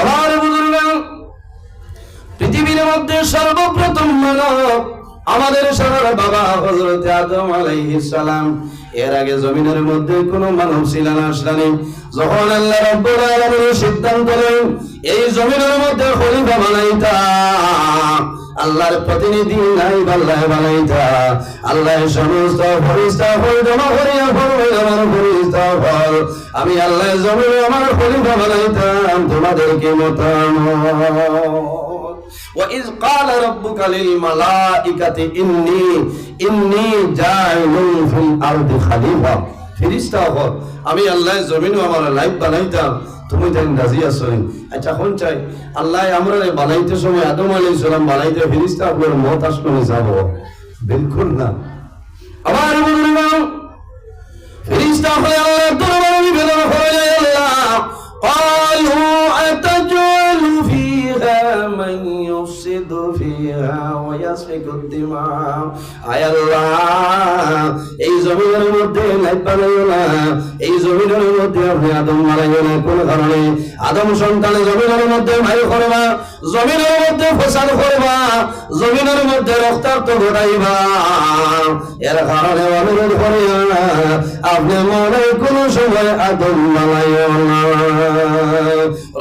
আমার বুজুর্গ, পৃথিবীর মধ্যে সর্বপ্রথম মানব আমাদের সবার বাবা হযরত আদম আলাইহিস সালাম। এর আগে জমিনের মধ্যে কোনো মানব ছিল না, আসলানি। যখন আল্লাহ রাব্বুল আলামিন সিদ্ধান্ত নেন এই জমিনের মধ্যে খলিফা বানাইতা, আল্লাহর প্রতিনিধি নাই আল্লাহ বানাইতা, আল্লাহ সমস্ত ফেরেশতা হল জমা করিয়া ফরমাই, আমার ফেরেশতা হল আমি আল্লাহ জমিনে আমার খলিফা বানাইতাম, তোমাদেরকে মতামত। وَإِذْ قَالَ رَبُّكَ لِلْمَلَائِكَةِ إِنِّي جَاعِلٌ فِي الْأَرْضِ خَلِيفَةً। ফেরেশতা হল আমি আল্লাহ জমিনে আমার লাইফ বানাইতাম, তুমি দেন রাজি আছো? আচ্ছা কোন চাই আল্লাহ আমরা বানাইতে সময় আদম আলাইহিস সালাম বানাইতে ফেরেশতা আপনার মত আসলো না যাব? বিলকুল না। আবার বলুন ফেরেশতা হয়ে আল্লাহ দরবারে নিবেদন করে আল্লাহ قالوا أتجعل فيها من يفسد فيها ويسفك الدماء। আয় আল্লাহ এই জমিনের মধ্যে লাইফ বানাইও না, এই জমিনের মধ্যে আপনি আদম বানাইও না। কোন কারণে আদম সন্তান জমিনের মধ্যে ভাই করবা, জমিনের মধ্যে ফসাদ করবা, জমিনের মধ্যে রক্তাক্ত ঘটাইবা, এর কারণে অনুরোধ করিও না আপনি মনে কোন সময় আদম বানাইও না।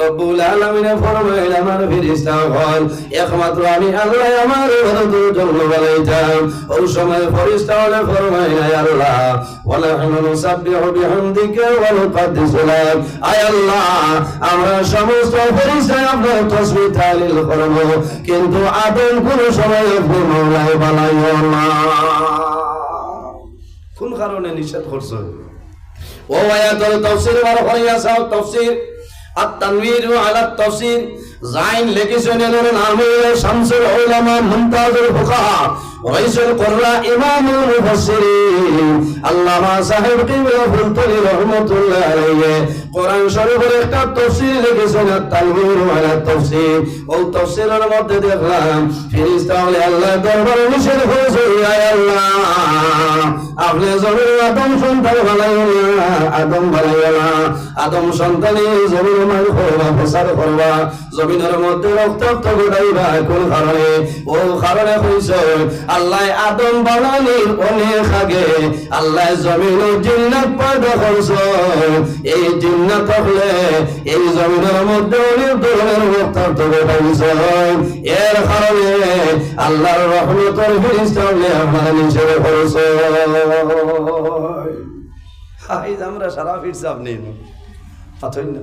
রব্বুল আলামিন ফরমাইলেন আমার ফেরেশতা হল একমাত্র আমি আল্লাহ আমার ইবাদতের জন্য বানাইতাম। ওই সময় ফেরেশতা হল ফরমাইলেন আল্লাহ ওয়ালা নুসাব্বিহু বিহামদিকা ওয়া নুকদ্দিসু লাক। আয় আল্লাহ আমরা সমস্ত ফেরেশতা আপনার তাসবিহ তাহলিল করব, কিন্তু আদম কোন সময় আপনি মাওলায় বানাইও না। কোন কারণে নিষেধ করছো? ও আয়াতুল তাফসীর বার হইয়া সাও তাফসীর التنوير على التفسير زين لكسون النامي شمس العلماء ممتاز الفقهاء رئيس القراء إمام المفسرين علامة صاحب قبلة فلطري رحمة الله عليه قرآن شريف একটা তফসির লিখেছেন التنوير على التفسير। ও তফসিরের মধ্যে দেখলাম ফেরেশতা বলে আল্লাহ দরবারে নিষেধ করেছে ইয়া আল্লাহ আপনি জমির আদম সন্তান বানাইও না, আদম বানাইও না, আদম সন্তানে জমির মাল করবা, ফসাদ করবা, জমিনের মধ্যে রক্তাক্ত ঘটাইবা। কোন কারণে? ও কারণে হইছে আল্লাহ আদম বানানির অনেক আগে আল্লাহ জমিনের জিন্নাত পয়দা করছে। এই জিন্নাত হলে এই জমিনের মধ্যে অনেক ধরনের রক্তাক্ত ঘটাইছে, এর কারণে আল্লাহর রহমতের ফেরেশতা হলে আমরা নিষেধ করেছে। আমরা সারা ফিরছি আপনি পাথর না।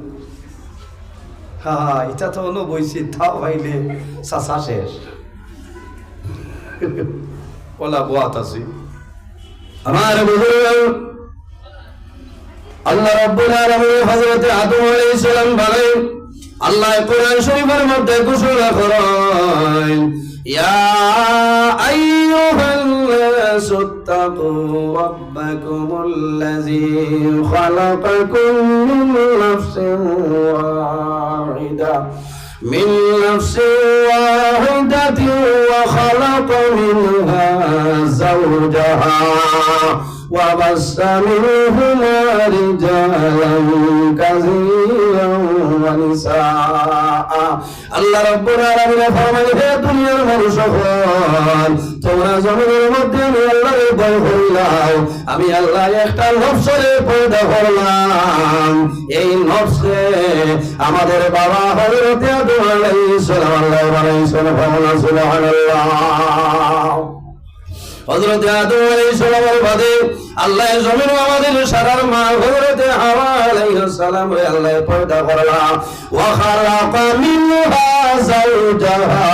এটা তো বইছি তাও ভাইলে চাষা শেষ ওলা বোয়াত আছি। আমার বুজুর্গ আল্লাহ রাব্বুল আলামিন হযরত আদম আলাইহিস সালাম বলেন, আল্লাহ কোরআন শরীফের মধ্যে ঘোষণা করেন ইয়া আইয়ুহাল নাসু ইত্তাকু রাব্বাকুমুল্লাযী খালাকাকুম মিন নাফসিন ওয়াহিদা من نفس واحدة وخلق منها زوجها وبث منهما رجالا كثيرا ونساء। আল্লাহ রাব্বুল আলামিন ফরমায় হে দুনিয়ার মানুষ সকল তোমরা জমিনের মধ্যে আমি আল্লাহর ভয় করিলাম, আমি আল্লাহ একটা নফসরে পয়দা করলাম। এই নফসে আমাদের বাবা হযরত আদম আলাইহিস সালাম আল্লাহ বানাইছেন। সুবহানাল্লাহ। হযরত আদম আলাইহিস সালামের বাদে আল্লাহ জমিনে আমাদের সারার মা হযরত হাওয়া আলাইহিস সালাম আল্লাহ পয়দা করলাম। ওয়া খালাকা মিনহা যাওজাহা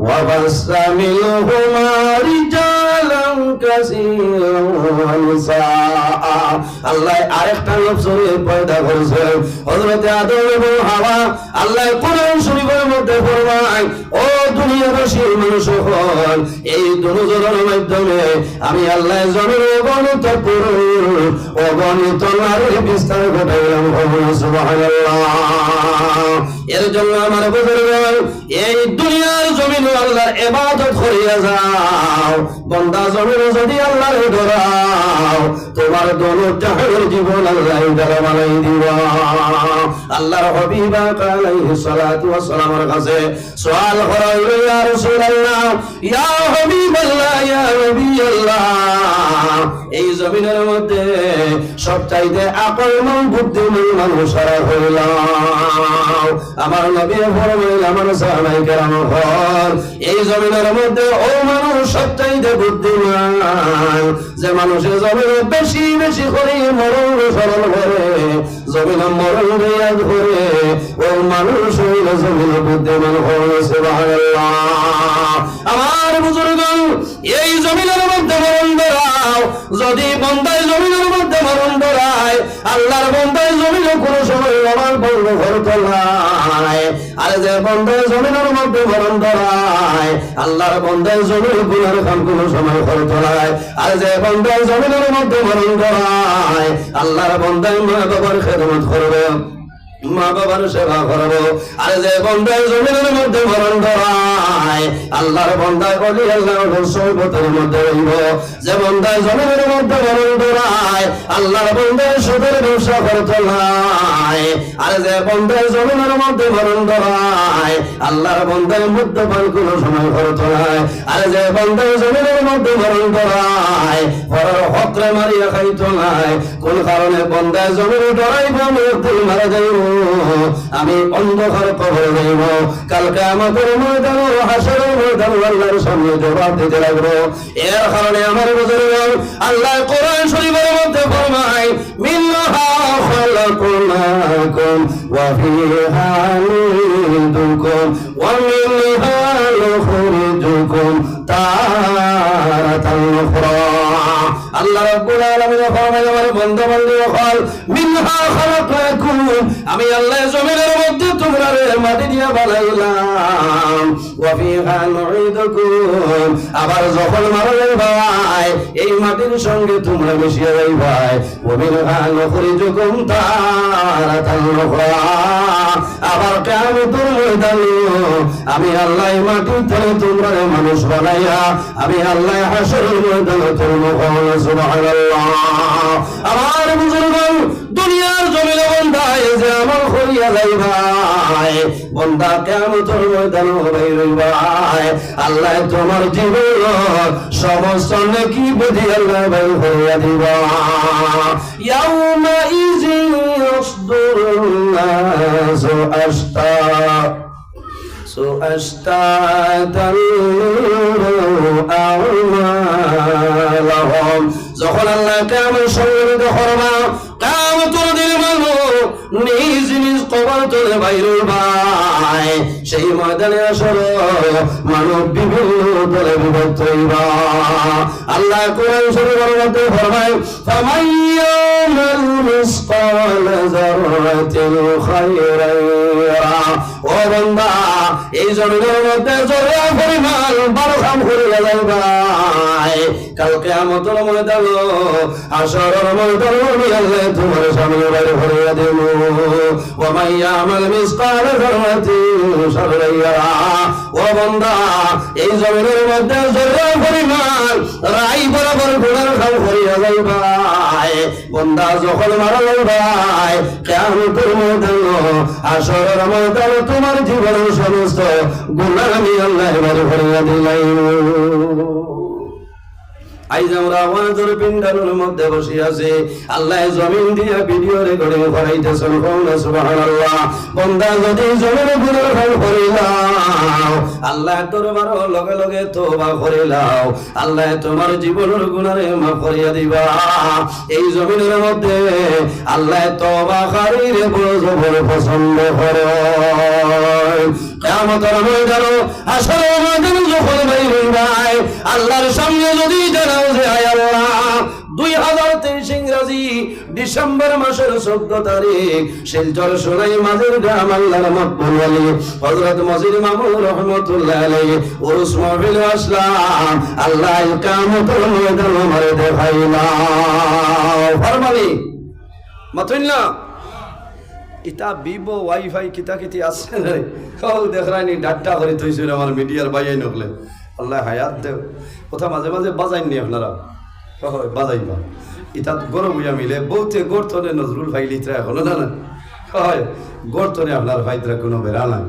ওয়া বাসসা মিনহুমা রিজালান কাসীরান ওয়া নিসাআ। আল্লাহ আরেকটা নফসরে পয়দা করেছেন হযরত আদম এবং হাওয়া। আল্লাহ কোরআন শরীফের মধ্যে ফরমায় ও দুনিয়াবাসী মানুষ সকল এই দুজনের মাধ্যমে আমি আল্লাহ জমিনে অগণিত পুরুষ অগণিত নারীর বিস্তার ঘটাইলাম। সুবহানাল্লাহ। এর জন্য আমার বুজুর্গ এই দুনিয়ার জমিন আল্লাহর ইবাদত করিয়া যাও, বান্দা জমিন যদি আল্লাহর ডরাও, তোমার দোনো জাহানের জীবন আল্লাহ দ্বারা বানাই দিবা। আল্লাহর হাবিব আলাইহিস সালাতু ওয়াস সালামের কাছে সওয়াল করা হইল, ইয়া রাসূলুল্লাহ, ইয়া হাবিবাল্লাহ, ইয়া নবিয়াল্লাহ, এই জমিনের মধ্যে সবচাইতে আকলমন বুদ্ধিমান মানুষ হইল। আমার নবী ফরমাইলেন, আমার সাহাবায়ে কেরাম হল, এই জমিনের মধ্যে ও মানুষ সবচাইতে বুদ্ধিমান, যে মানুষের জমিনে বেশি বেশি করে মরণ সরল করে, জমিনে মরণ রিয়াজ করে, ও মানুষ হইল জমিনে বুদ্ধিমান হল। সুবহানাল্লাহ। আমার বুজুর্গ, এই জমিনের মধ্যে মরণ ধরাও, যদি বন্দায় জমিনের মধ্যে মরণ ধরায়, আল্লাহর বন্দায় জমিনে কোন সময় আমার বন্ধ করতে নাই। আর যে বন্দায় জমিনের মধ্যে মরণ ধরায়, আল্লাহর বন্দায় জমির গুনার কাম কোন সময় করতে নাই। আর যে বন্দায় জমিনের মধ্যে মরণ ধরায়, আল্লাহর বন্দায় মা বাবার খেদমত করবে, মা বাবার সেবা করবো। আর যে বন্দায় জমিনের মধ্যে মরণ ধরায়, আল্লাহর বন্দায় বলি আল্লাহর সৈবতের মধ্যে রইব। যে বন্দায় জমিনের মধ্যে মরণ ধরায়, আল্লাহর বন্দায় সুদের ব্যবসা করতে নাই। আর যে বন্দায় জমিনের মধ্যে মরণ ধরায়, আল্লাহর বন্দায় মদ্যপান কোন সময় করতে নাই। আর যে বন্দায় জমিনের মধ্যে মরণ ধরায়, পরের হকরে মারিয়া খাইতো নাই। কোন কারণে বন্দায় জমিনে ডরাইব, মৃত্যু মারা যাইব, আমি অন্ধকার কবরে যাইব, কাল কিয়ামতের ময়দানে হাসরের ময়দানে আল্লাহর সামনে জবাব দিতে লাগবো। এর কারণে আমার বুজুর্গ, আল্লাহ কোরআন শরীফের মধ্যে ফরমায়, মিনহা খালাকনাকুম ওয়া ফিহা নুইদুকুম ওয়া মিনহা নুখরিজুকুম তারাতান উখরা। আল্লাহ রাব্বুল আলামিন ফরমায়, আমার বান্দা-বান্দী হল, মিনহা খালাকনাকুম, আমি আল্লাহ জমিনের মধ্যে তোমরারে মাটি দিয়া বানাইলাম, ওয়া ফিহা নুইদুকুম, আবার যখন মারা যাইবাই এই মাটির সঙ্গে তোমরা মিশিয়ে যাইবাই, ওয়া মিনহা নুখরিজুকুম তারাতান উখরা, আবার কিয়ামতের ময়দানে আমি আল্লাহ মাটি থেকে তোমরারে মানুষ বানাইয়া আমি আল্লাহ হাসরের ময়দানে তোমরা হল। সুবহানাল্লাহ। আমার বুজুর্গ, দুনিয়ার জমিনে বান্দায় যে আমল করিয়া যাইবাই, বান্দা কিয়ামতের ময়দানে হইবাই, আল্লাহ তোমার জীবন সমস্ত নেকি বুঝি আল্লাহ বাইর করিয়া দিবা। ইয়াউমা ইযিন ইয়াসদুরুন নাসু আশতাতান আ'মালাহুম, যখন আল্লাহ কিয়ামত সংঘটিত করবা, কিয়ামতের দিন মানুষ নিজ নিজ কবর থেকে বাইর হইবাই, সেই ময়দানে আসলে মানব বিভিন্ন দলে বিভক্ত হইবা। আল্লাহ কোরআন শরীফের মধ্যে ফরমায়, ফামান ইয়ামাল মিসকালা যাররাতিন খায়রান ইয়ারা, ও বান্দা, এই জমিনের মধ্যে জরা পরিমাণ ভালো কাম করিয়া যাইবাই, কাল কিয়ামতের ময়দানে হাসরের ময়দানে আমি আল্লাহ তোমার সামনে বাইরে করিয়া দেব। ওয়া মান ইয়ামাল মিসকালা যাররাতিন শাররান ইয়ারা, ও বান্দা, এই জমিনের মধ্যে জরা পরিমাণ রাই বরাবর গুনার কাম করিয়া যাইবাই, বান্দা যখন মারা যাইবাই, কিয়ামতের ময়দানে হাসরের ময়দানে তোমার জীবনের সমস্ত গুনাহ আমি আল্লাহ বাইরে করিয়া দিলাম। আইজ আমরা ওয়াজের পিন্ডারের মধ্যে বসে আছি, আল্লাহ জমিন দিয়া ভিডিও রেকর্ডিং করাইতেছেন। সুবহানাল্লাহ। বান্দা যদি জমিনে গুনাহ কাম করিলাও, আল্লাহ দরবারে লগে লগে তওবা করিলাও, আল্লাহ তোমার জীবনের গুনাহে মাফ করিয়া দিবা। এই জমিনের মধ্যে আল্লাহ তওবাকারীরে বড় পছন্দ করে। কিয়ামতের ময়দানে হাসরের ময়দানে যখন বাইর হইবাই, আল্লাহর সামনে যদি জানাও যে আয় আল্লাহ, 2023 ইংরেজি ডিসেম্বর মাসের 14 তারিখ শিলচর সোনাই মাঝের গ্রাম আল্লাহর মকবুল ওলি হযরত মজিদ মামুন রাহমাতুল্লাহ আলাইহি উরুস মাহফিল আসলাম, আল্লাহ কিয়ামতের ময়দানে আমারে দেখাইলা। ফরমানি মাতুল্লাহ ইটা বিবো ওয়াইফাই কিতা কিতি আছে না কল দেখরানি ডাটা করে থইছিল আমার মিডিয়ার বাইয়াই নকলে আল্লাহ হায়াত দেও কথা মাঝে মাঝে বাজাইননি আপনারা হয় বাজাইবা ইটা গরম হইয়া মিলে বউতে গর্তনে নজরুল ভাই লিত্রা এখনো না হয় গর্তনে আপনার ভাইতরা কোনো বেড়া নাই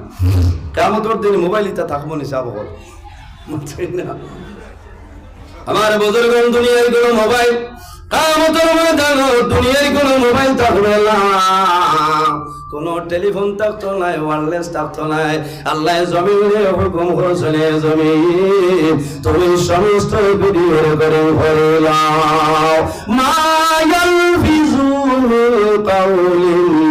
কামতর দিন মোবাইল ইটা থাকবো নি চাব না আমার বুজুর্গ দুনিয়ার কোনো মোবাইল কামতর ময়দান দুনিয়ার কোনো মোবাইল থাকবে না কোনো টেলিফোন থাকতো নাই ওয়্যারলেস থাকতো নাই আল্লাহ জমিনে হুকুম করেছেন জমিন তুমি সমস্ত ভিডিও রেকর্ডিং করে নাও মা ইয়ালফিজু কাউলিন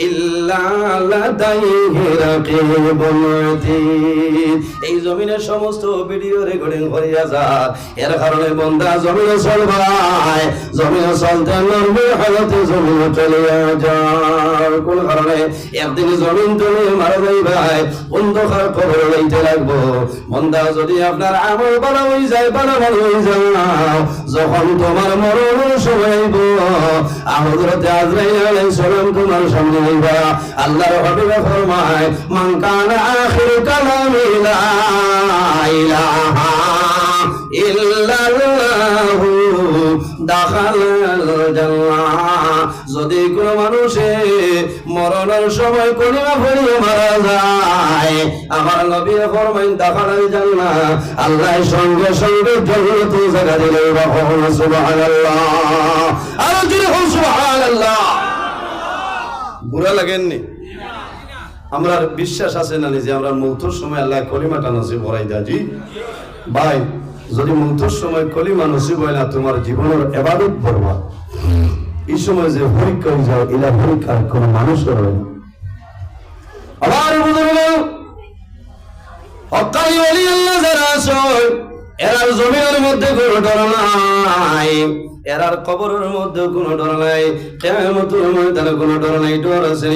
ইল্লা লাদাইহি রাকিবুন আতীদ এই জমিনের সমস্ত ভিডিও রেকর্ডিং হইয়া যায় এর কারণে বান্দা জমিনে চলবাই জমিনে চলতে নরবে হালতে জমিনে চলে যায় কোন কারণে একদিন জমিন তুমি মারা যাইবাই অন্ধকার খবর লইতে লাগবো বান্দা যদি আপনার আমল ভালো হয়ে যায় ভালো হয়ে যাও যখন তোমার মরণের সময় আইব হযরত আজরাইল আলাইহিস সালাম তোমার সামনে আইবা আল্লাহর হাবিব ফরমায় মান কানা আখির কালামি লা ইলাহা ইল্লাল্লাহু দাখালাল জান্নাহ যদি কোন মানুষে মরণের সময় কলিমা পড়ে মারা যায় আমার নবী ফরমাইন দাখালাল জান্নাহ আল্লাহ সঙ্গে সঙ্গে জান্নাতে জায়গা দিলেন সুবহানাল্লাহ আর জোরে বল সুবহানাল্লাহ বুরা লাগেননি আমরা বিশ্বাস আছে না যে আমরা মৌতের সময় আল্লাহ কলিমাটা নসিব করাই দেয় জি ভাই যদি মৌতের সময় কলিমা নসিব হয় না তোমার জীবনের ইবাদত বরবাদ এই সময় যে পরীক্ষা হয়ে যায় এলা পরীক্ষার কোন মানুষের হয় না আবার বুঝুন হক্কানি ওলি আল্লাহ যারা আছে এরা জমিনের মধ্যে কোনো ডর নাই এরার কবরের মধ্যে কোনো ডর নাই কিয়ামতের ময়দানে কোনো ডর নাই ডর আছে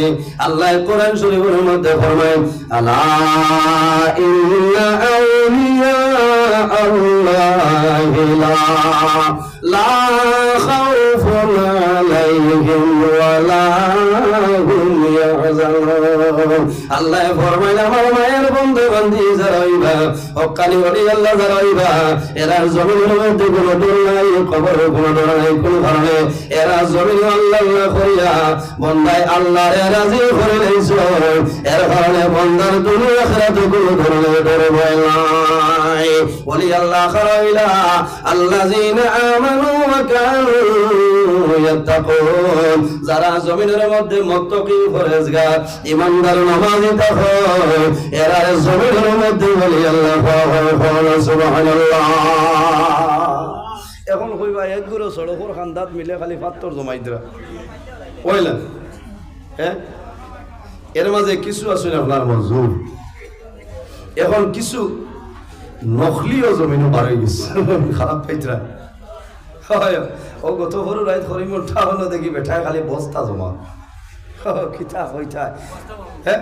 আল্লাহ কোরআন শরীফের মধ্যে ফরমায় আলা ইন্না আউলিয়া আল্লাহি লা খাউফুন আলাইহিম ওয়ালা হুম ইয়াহজানুন আল্লাহ ফরমায় আমার মায়ের বন্ধু বান্ধী যারা হইবা হক্কানি ওলি আল্লাহ যারা হইবা এরা জমিনের মধ্যে কোনো ডর নাই কবরের কোনো ডর নাই কোন কারণে এরা জমিন আল্লাহ আল্লাহ করিয়া বন্দায় আল্লাহরে রাজি করে লইছো এর কারণে বন্দার দুনিয়া আখিরাতে কোনো ধরনের ডর ভয় নাই ওলি আল্লাহ খারাইলা আল্লাযিনা আমানু ওয়া কানু ইয়াত্তাকুন যারা জমিনের মধ্যে মুত্তাকি পরহেজগার ঈমানদার নামাজি থাকে এরা জমিনের মধ্যে ওলি আল্লাহ সুবহানাল্লাহ এখন কইবা এক গুরো সড়কর খান্দাত মিলে খালি পাত্তর জমাই দিরা কইলা হ্যাঁ এর মাঝে কিছু আছে আপনার মজুর এখন কিছু নকলিও জমিনও বার হয়ে গেছে খারাপ পাইতরা হয় ও গত বড় রাত হরিমর ঠাহনো দেখি বেঠায় খালি বস্তা জমা কিতা হইতায় হ্যাঁ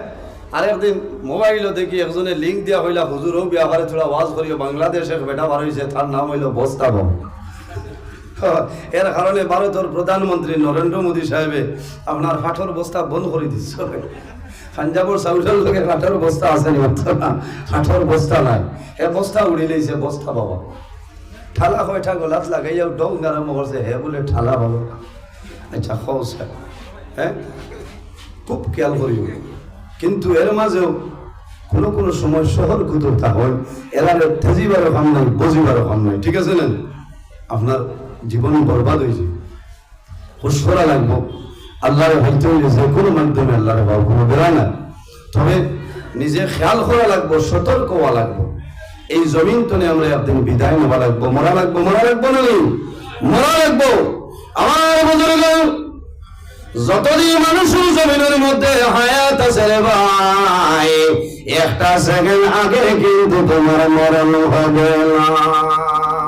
আর একদিন মোবাইলও দেখি একজনে লিঙ্ক দিয়া হইলা হুজুর হোক বিয়াবারে থোড়া ওয়াজ করিও বাংলাদেশের বেটা বার হয়েছে তার নাম হইল বস্তা বম এর কারণে ভারতের প্রধানমন্ত্রী নরেন্দ্র মোদী সাহেবে আপনার কাঠর বস্তা বন্ধ করে দিচ্ছে পাঞ্জাবর চাউলের লোকে কাঠর বস্তা আছে না কাঠর বস্তা নাই এ বস্তা উড়ি লইছে বস্তা বাবা ঠালা কয়টা গোলাপ লাগাইয়া ডং আরম্ভ করছে হে বলে ঠালা ভালো আচ্ছা খোঁজ হ্যাঁ খুব খেয়াল করিও কিন্তু এর মাঝেও কোনো কোনো সময় শহর কুতুরতা হয় এরা তেজিবারও কাম নাই বজিবারও কাম নাই ঠিক আছে না আপনার জীবন বরবাদ হয়েছে হুশ করা লাগবো আল্লাহরে ভাইতে হইলে যে কোনো মাধ্যমে আল্লাহরে ভাব কোনো বেড়ায় না তবে নিজে খেয়াল করা লাগবো সতর্ক হওয়া লাগবো এই জমিন তনে আমরা একদিন বিদায় নেওয়া লাগবো মরা লাগবো না মরা লাগবো আমার বুজুর্গ যতদিন মানুষের জমিনের মধ্যে হায়াত আছে রে ভাই একটা সেকেন্ড আগে কিন্তু তোমার মরণ হবে না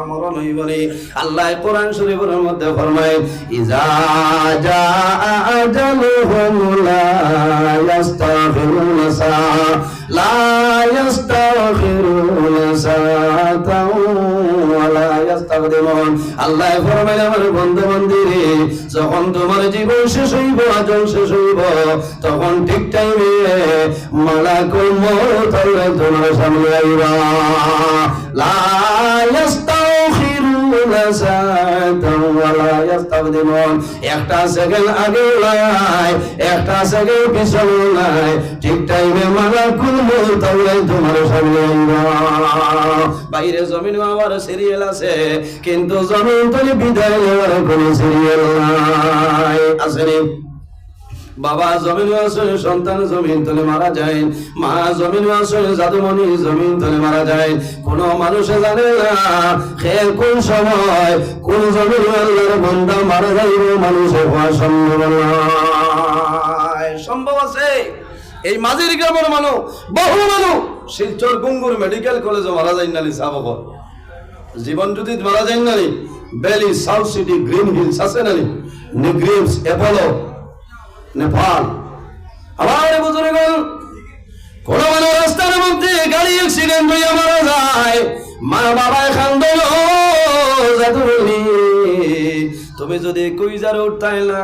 মরণ হইবনি আল্লাহ কোরআন শরীফের মধ্যে ফরমায় ইজা জাআ আজালুহুম লা ইস্তাগফিরুনা লা ইস্তাগফিরুনা সাআতাও ওয়া লা ইস্তাগদিমুন। আল্লাহ ফরমায় আমার বন্ধু-বান্ধবীরে, যখন তোমার জীবন শেষ হইব, আজল শেষ হইব, তখন ঠিক টাইমে মালাকুল মউত আল্লাহ তোমার সামনে আইবা। লা ইস্তাখিরুনা সাআতান ওয়া লা ইস্তাগদিমুন। একটা সেকেন্ড আগে নাই, একটা সেকেন্ড পিছনে নাই, ঠিক টাইমে মালাকুল মউত আল্লাহ তোমার সামনে আইবা। বাইরে জমিন আবার সিরিয়াল আছে, কিন্তু জমিন তলে বিদায় নেওয়ার কোনো সিরিয়াল নাই। আসেনি? বাবা জমিন আসলে সন্তান জমিন তলে মারা যায়, মা জমিন আসলে জাদুমণি জমিন তলে মারা যায়। কোন মানুষে জানে না সে কোন সময় কোন জমিন আল্লাহর বান্দা মারা যাইবে, মানুষে হওয়া সম্ভব নয়। সম্ভব আছে? এই মাঝির গ্রামের মানুষ, বহু মানুষ শিলচর গুঙ্গুর মেডিকেল কলেজে মারা যায় নালি সাবক জীবন যদি মারা যায় নালি বেলি সাউথ সিটি গ্রিন হিলস আছে নালি নিগ্রিমস অ্যাপোলো নেপাল। আমার বুজুর্গ কোন মানুষ রাস্তার মধ্যে গাড়ি অ্যাক্সিডেন্ট হইয়া মারা যায়, মা বাবা খান্দন জাদুনি তুমি যদি কুইজার উঠাই না,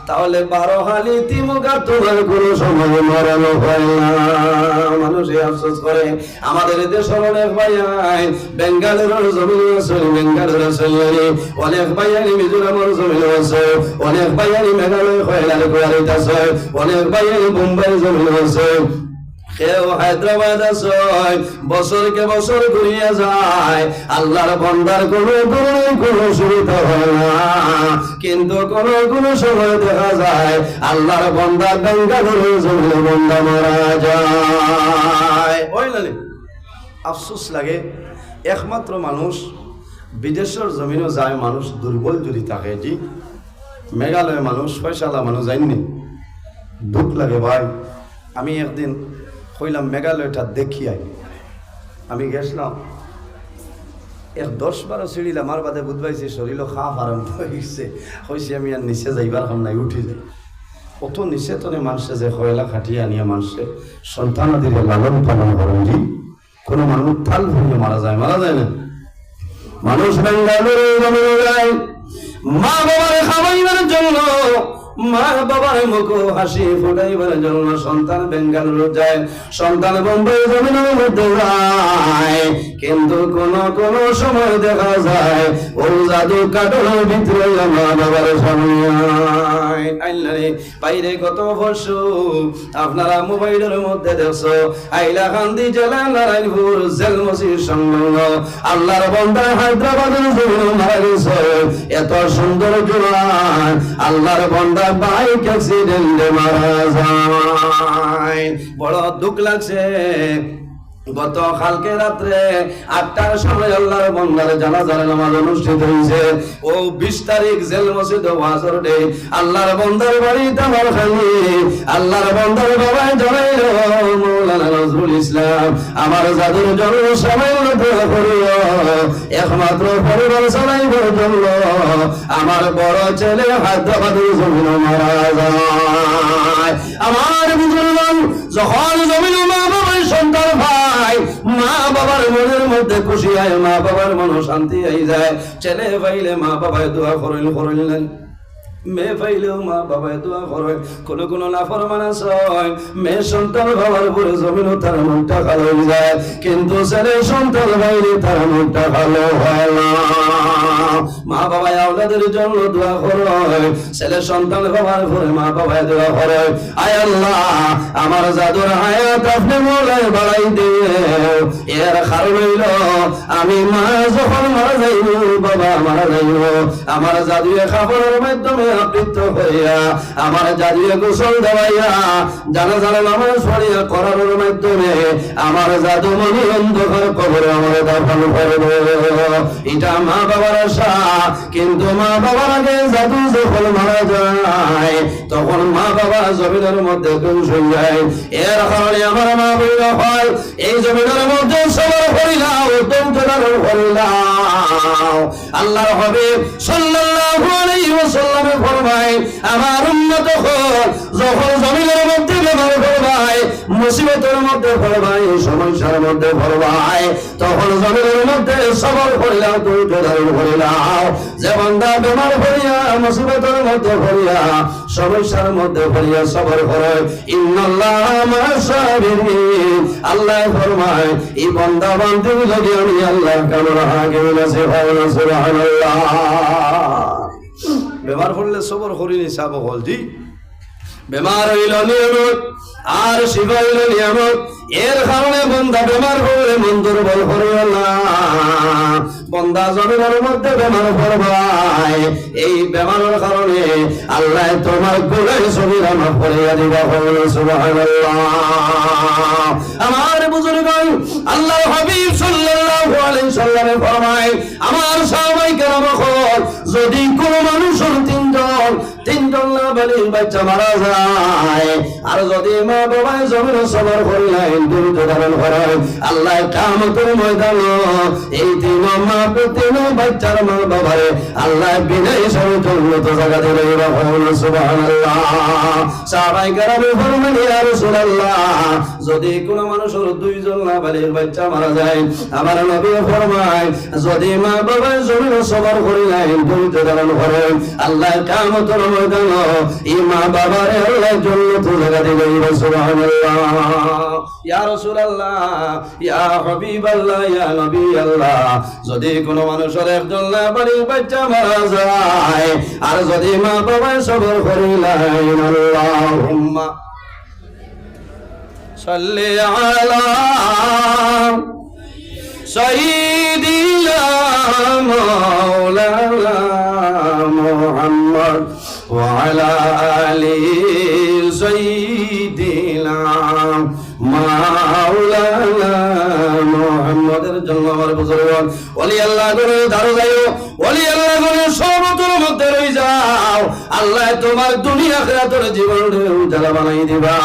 তাহলে 12 হালি তিমুকা তোমার কোনো সময় মরানো হয় না। মানুষে আফসোস করে। আমাদের দেশের অনেক ভাই বেঙ্গালুরুর জমিন আছে, বেঙ্গালুর আছে, অনেক ভাই মিজোরামের জমিন আছে, অনেক ভাই মেঘালয় কয়লার কোয়ারিত আছে, অনেক ভাই মুম্বাই জমিন আছে, কেউ হায়দ্রাবাদ আছে, বছরকে বছর ঘুরিয়ে যায়। আল্লাহর বান্দার কোনো সুবিধা হয় না, কিন্তু কোনো সময় দেখা যায় আল্লাহর বান্দা বেঙ্গালুরুর জমিনে বান্দা মারা যায়। ওই না, আফসোস লাগে। একমাত্র মানুষ বিদেশের জমিনও যায়, মানুষ দুর্বল যদি থাকে। জি, মেঘালয় মানুষ পয়সালা মানুষ যায়নি, দুঃখ লাগে ভাই। আমি একদিন কইলাম মেঘালয়টা দেখি আই, আমি গেছিলাম 10-12 সিঁড়িল আমার বাদে বুধবাইছে শরীর খাপ আরম্ভ হয়েছে, হয়েছে আমি আর নিচে যাইবার কাম নাই, উঠি যাই। অত নিচে তনে মানুষে যে কয়লা খাটিয়ে আনিয়া মানুষে সন্তানাদিরে লালন পালন করেন। জি, কোনো মানুষ থাল ভেঙে মারা যায় না। মানুষ বেঙ্গালুরু জমিনে যায় মা বাবার খাওয়াইবার জন্য, মা বাবার মুখ হাসি ফুটাইবার জন্য। সন্তান বেঙ্গালুরু যায়, সন্তান বোম্বাই জমিনের মধ্যে যায়, কিন্তু কোন সময় দেখা যায় ও জাদু কাটনের ভিতরে মা বাবার সামনে আইলারে। বাইরে কত পশু আপনারা মোবাইলের মধ্যে দেখছো, হাইলাকান্দি জেলা নারায়ণপুর জেল মসজিদ সংলগ্ন আল্লাহর বান্দা হায়দ্রাবাদের জমিনে মারা গেছে। এত সুন্দর জোয়ান আল্লাহর বান্দা বাইক অ্যাক্সিডেন্টে মারা যায়। বড় দুঃখ লাগছে। গত কালকে রাত্রে 8টার সময় আল্লাহর বান্দার জানাজার নামাজ অনুষ্ঠিত হয়েছে। ও 20 তারিখ জেল মসজিদ ওয়াজর ডে। আল্লাহর বান্দার বাড়িতে আমার খালি আল্লাহর বান্দার বাবা জানাইল মাওলানা নজরুল ইসলাম আমার জাদুর জন্য সামান্য দোয়া করিও, একমাত্র পরিবার চালাইবার জন্য আমার বড় ছেলে হায়দ্রাবাদের জমিন মারা যায়। আমার বুঝলাম যখন জমিন মা বাবার সন্তান ভাই, মা বাবার মনের মধ্যে খুশি হয়, মা বাবার মন শান্তি হয়ে যায়। ছেলে পাইলে মা বাবায় দোয়া করিলেন, মেয়ে পাইলেও মা বাবায় দোয়া করেন। কোন নাফরমান আছে মেয়ে সন্তান বাবার পরে জমিন তার মনটা ভালো হয়ে যায়, কিন্তু ছেলে সন্তান বাইরে তার মনটা ভালো হয় না। মা বাবায় আওলাদের জন্য দোয়া করে, ছেলে সন্তান বাবার পরে মা বাবায় দোয়া করে, আয় আল্লাহ আমার জাদুর হায়াত আপনি মোলায় বাড়াই দিয়ে। এর কারণ হইল আমি মা যখন মারা যাইব, বাবা মারা যাইব, আমার জাদুয়ে খাবারের মাধ্যমে আবৃত হইয়া, আমার জাদুয়ে গোসল দেওয়াইয়া, জানাজার নামাজ পড়িয়া করার মাধ্যমে আমার জাদুমণি অন্ধকার কবরে আমার দাফন করবে। এটা মা বাবার আশা, কিন্তু মা বাবার আগে জাদু যখন মারা যায় তখন মা বাবা জমিনের মধ্যে ধ্বংস হয়ে যায়। এর কারণে আমার মা বইল হয় এই জমিনের মধ্যে সবার হরিলাও দন্তদারণ হরিলাও। আল্লাহর হাবিব সাল্লাল্লাহু আলাইহি ওয়াসাল্লাম ফরমায় আমার উম্মত যখন জমিনের মধ্যে ব্যবহার করবে মুসিবতের মধ্যে পড়বাই, সমস্যার মধ্যে পড়বাই, তখন জমিনের মধ্যে সবর করিলাম, ধৈর্য ধারণ করিলাম। যে বান্দা বেমার পড়িয়া, মুসিবতের মধ্যে পড়িয়া, সমস্যার মধ্যে পড়িয়া সবর করে, ইন্নাল্লাহ মা'আস সাবিরিন, আল্লাহ ফরমায় এই বান্দা বান্দির লাগি আমি আল্লাহ কেমন হাকিম আছি। সুবহানাল্লাহ। বেমার পড়লে সবর করিনি সাব হল জি, বেমার হইল নিয়ামত আর শিফা হইল নিয়ামত। এর কারণে বন্দা বেমার পড়লে মন দুর্বল করিও না। বন্দা জমিনের মধ্যে বেমার পড়বাই, এই বেমারের কারণে আল্লাহ তোমার গুনাহ সগীরা মাফ করিয়া দিবা। সুবহানাল্লাহ। আমার বুজুর্গগণ, আল্লাহর হাবিব সাল্লাল্লাহু আলাইহি সাল্লামে ফরমায়, আমার সাহাবায়ে কেরাম হল, যদি কোন মানুষের তিনজন নাবালিগ বাচ্চা মারা যায়, আর যদি মা বাবা জমির সবর করিলেন, ধৈর্য ধারণ করেন, আল্লাহ কিয়ামতের ময়দানে এই তিন মা তিন বাচ্চার মা বাবারে আল্লাহ বিনয় সহিত উন্নত জায়গাতে লইয়া বলেন। সুবহানাল্লাহ। সাহাবায়ে কেরাম ফরমান, ইয়া রাসূলুল্লাহ, যদি কোন মানুষের দুইজন নাবালিগ বাচ্চা মারা যায়, আমার নবী ফরমায়, যদি মা বাবা জমির সবর করিলেন, ধৈর্য ধারণ করেন, আল্লাহ কিয়ামতের ময়দানে এই মা বাবারে আল্লাহ জান্নাত জায়গাতে লইয়া। সুবহানাল্লাহ। ইয়া রাসূলুল্লাহ, ইয়া হাবিবাল্লাহ, ইয়া নবী আল্লাহ, যদি কোন মানুষের একজন নাবালিগ বাচ্চা মারা যায়, আর যদি মা বাবা সবর করিলেন, আল্লাহুম্মা সাল্লি আলা সাইয়্যিদিনা মাওলানা মুহাম্মদ ওয়া আলা আলি সাইয়্যিদিনা মাওলানা মুহাম্মদের জন্য আমার বুজুর্গগণ, ওলি আল্লাহ করে দাঁড়ো যাও, ওলি আল্লাহ করে সবতুর মধ্যে রই যাও, আল্লাহ তোমার দুনিয়া আখিরাতের জীবনকে উজালা বানাই দিবা।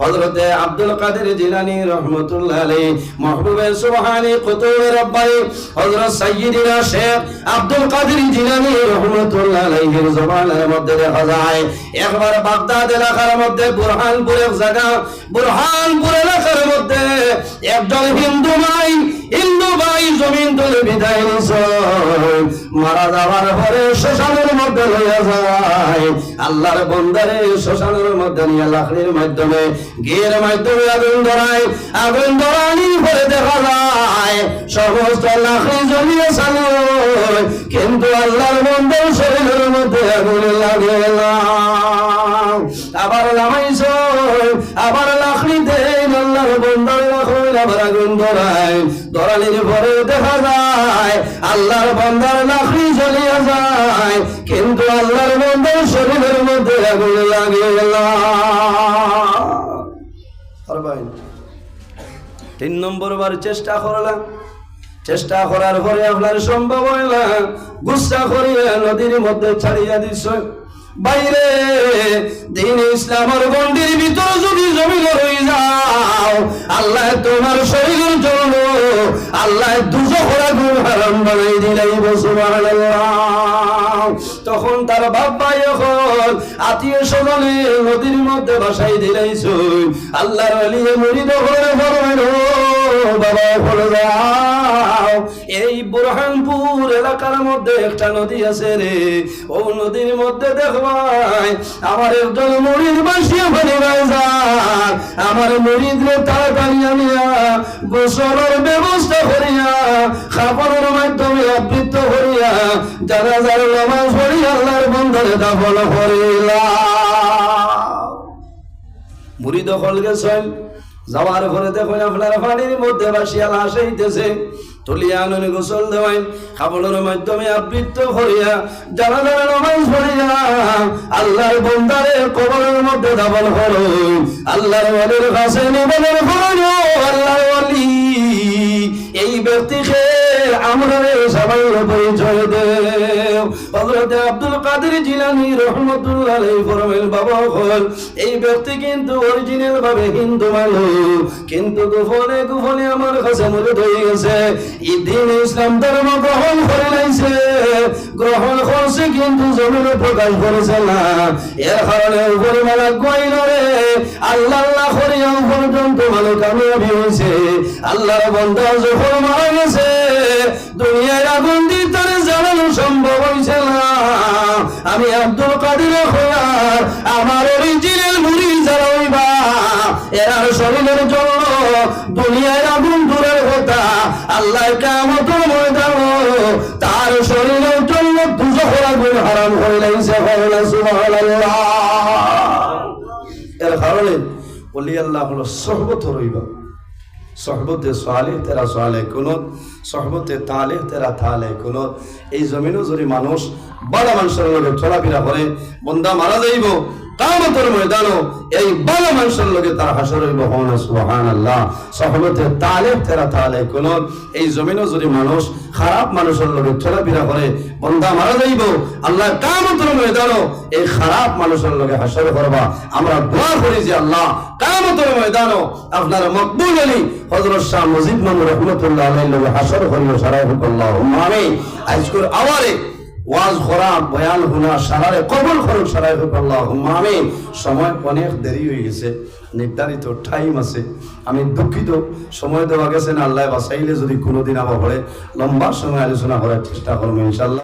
হযরতে আব্দুল কাদের জিলানী রাহমাতুল্লাহ আলাইহি, মাহবুবে সুবহানী কুতুবে রব্বানী হযরত সাইয়্যিদিনা শেখ আব্দুল কাদের জিলানী রাহমাতুল্লাহ আলাইহির জবানের মধ্যে দেখা যায়, একবার বাগদাদ এলাকার মধ্যে বুরহানপুর এক জায়গা, বুরহানপুর এলাকার মধ্যে একজন হিন্দু ভাই জমিন তুলে বিদায় নিছে, মারা যাওয়ার পরে শ্মশানের মধ্যে লইয়া যায়। আল্লাহর বান্দারে শ্মশানের মধ্যে নিয়ে লাকড়ির মাধ্যমে, ঘিয়ের মাধ্যমে আগুন ধরানির পরে দেখা যায় সমস্ত লাকড়ি জ্বলিয়ে ছাড়ে, কিন্তু আল্লাহর বান্দার শরীরের মধ্যে আগুন লাগে না। আবার নামাইছ, আবার লাকড়ি দেন, আল্লাহর বান্দার লাকড়ি আবার আগুন ধরানির পরে দেখা যায় আল্লাহর বান্দার লাকড়ি জ্বলিয়ে যায়, কিন্তু আল্লাহর বান্দার শরীরের মধ্যে আগুন লাগে না। 3 নম্বর বার চেষ্টা করলাম, চেষ্টা করার পরে আপনার সম্ভব হইল, গুসা করিয়া নদীর মধ্যে ছাড়িয়া দিছ। বাইরে দিন ইসলামের গণ্ডির ভিতর যদি জমিন হয়ে যাও, আল্লাহ তোমার শরীরের জন্য আল্লাহ দুজখের আগুন হারাম বানাই দিলাইব। সুবহানাল্লাহ। তখন তার বাপ ভাই এখন আত্মীয় স্বজনে নদীর মধ্যে ভাসাই দিলাইছ। আল্লাহর ওলি মুরিদ হয়ে বলবেন, ও বাবা বলে যাও, এই বুরহানপুর এলাকার মধ্যে একটা নদী আছে রে, ও নদীর মধ্যে দেখবাই আমার একজন মুরিদ বাসিয়া ফেলিবাই যান, আমার মুরিদরে তাড়াতাড়ি আনিয়া গোসলের ব্যবস্থা করিয়া, খাবারের মাধ্যমে আবৃত্ত করিয়া, জানাজার নামাজ পড়িয়া আল্লাহর বান্দারে দাফন করিলাম। মুরিদ হল গেছেন, যাওয়ার পরে দেখুন আপনার পানির মধ্যে বাসিয়া লাশ হইতেছে, তুলিয়া আনুন গোসল দেওয়াই, খাবারের মাধ্যমে আবৃত্ত করিয়া, জানাজার নামাজ পড়িয়া আল্লাহর বান্দারে কবরের মধ্যে দাফন করুন। আল্লাহর ওলির কাছে নিবেদন করুন, আল্লাহর ওলি এই ব্যক্তিকে আমরা সবাই পরিচয় দেও। হযরত আব্দুল কাদের জিলানী রাহমাতুল্লাহ আলাইহি ফরমাইল, বাবা হল এই ব্যক্তি কিন্তু অরিজিনাল ভাবে হিন্দু মানুষ, কিন্তু গোপনে গোপনে আমার কাছে মুরিদ হয়ে গেছে, এই দ্বীন ইসলাম ধর্ম গ্রহণ করে লাইছে, গ্রহণ করছে কিন্তু জমিনে প্রকাশ করেছে না। এর কারণে উপরে মালা কইল রে আল্লাহ আল্লাহ করিয়া পর্যন্ত ভালো কামিয়াবি হয়েছে। আল্লাহর বান্দা যখন মারা গেছে দুনিয়ার আগুন দিয়ে তার জ্বালানো সম্ভব হয়েছে না। আমি আব্দুল কাদের খোয়ার আমার অরিজিনাল মুরিদ যারা হইবা এর শরীরের জন্য দুনিয়ার আগুন দূরের কথা, আল্লাহ কিয়ামতের ময়দানে তার শরীরের জন্য দুজখের আগুন হারাম হয়ে লাইছে। সুবহানাল্লাহ। এর কারণে ওলি আল্লাহ হলো সোহবত রইবা, সোহবতে সালেহ তেরা সালেহ কুনত, সোহবতে তালেহ তেরা তালেহ কুনত। এই জমিনও যদি মানুষ বড় মানুষের লগে চলাফেরা করে বন্দা মারা যাইব, কিয়ামতের ময়দানও এই বড় মানুষের লগে তার হাসর হইব। সুবহানাল্লাহ। সোহবতে তালেহ তেরা তালেহ কুনত। এই জমিনও যদি মানুষ খারাপ মানুষের লগে চলাফেরা করে বন্দা মারা যাইব, আল্লাহ কিয়ামতের ময়দানও এই খারাপ মানুষের লগে হাসর করবা। আমরা দোয়া করি যে আল্লাহ কিয়ামতের ময়দানও আপনার মকবুল আলী হযরত শাহ মুজিব মামুন রাহমাতুল্লাহ আলাইহির লগে হাসর করিও সারাই হোক। আল্লাহুম্মা আমিন। আজকের আওয়ারে ওয়াজ করা বয়ান শোনা সারারে কবুল করুক সারাই হোক। আল্লাহুম্মা আমিন। সময় অনেক দেরি হয়ে গেছে, নির্ধারিত টাইম আছে, আমি দুঃখিত। সময় দেওয়া গেছে না, আল্লাহ বাঁচাইলে যদি কোনোদিন আবার লম্বা সময় আলোচনা করার চেষ্টা করবো ইনশাআল্লাহ।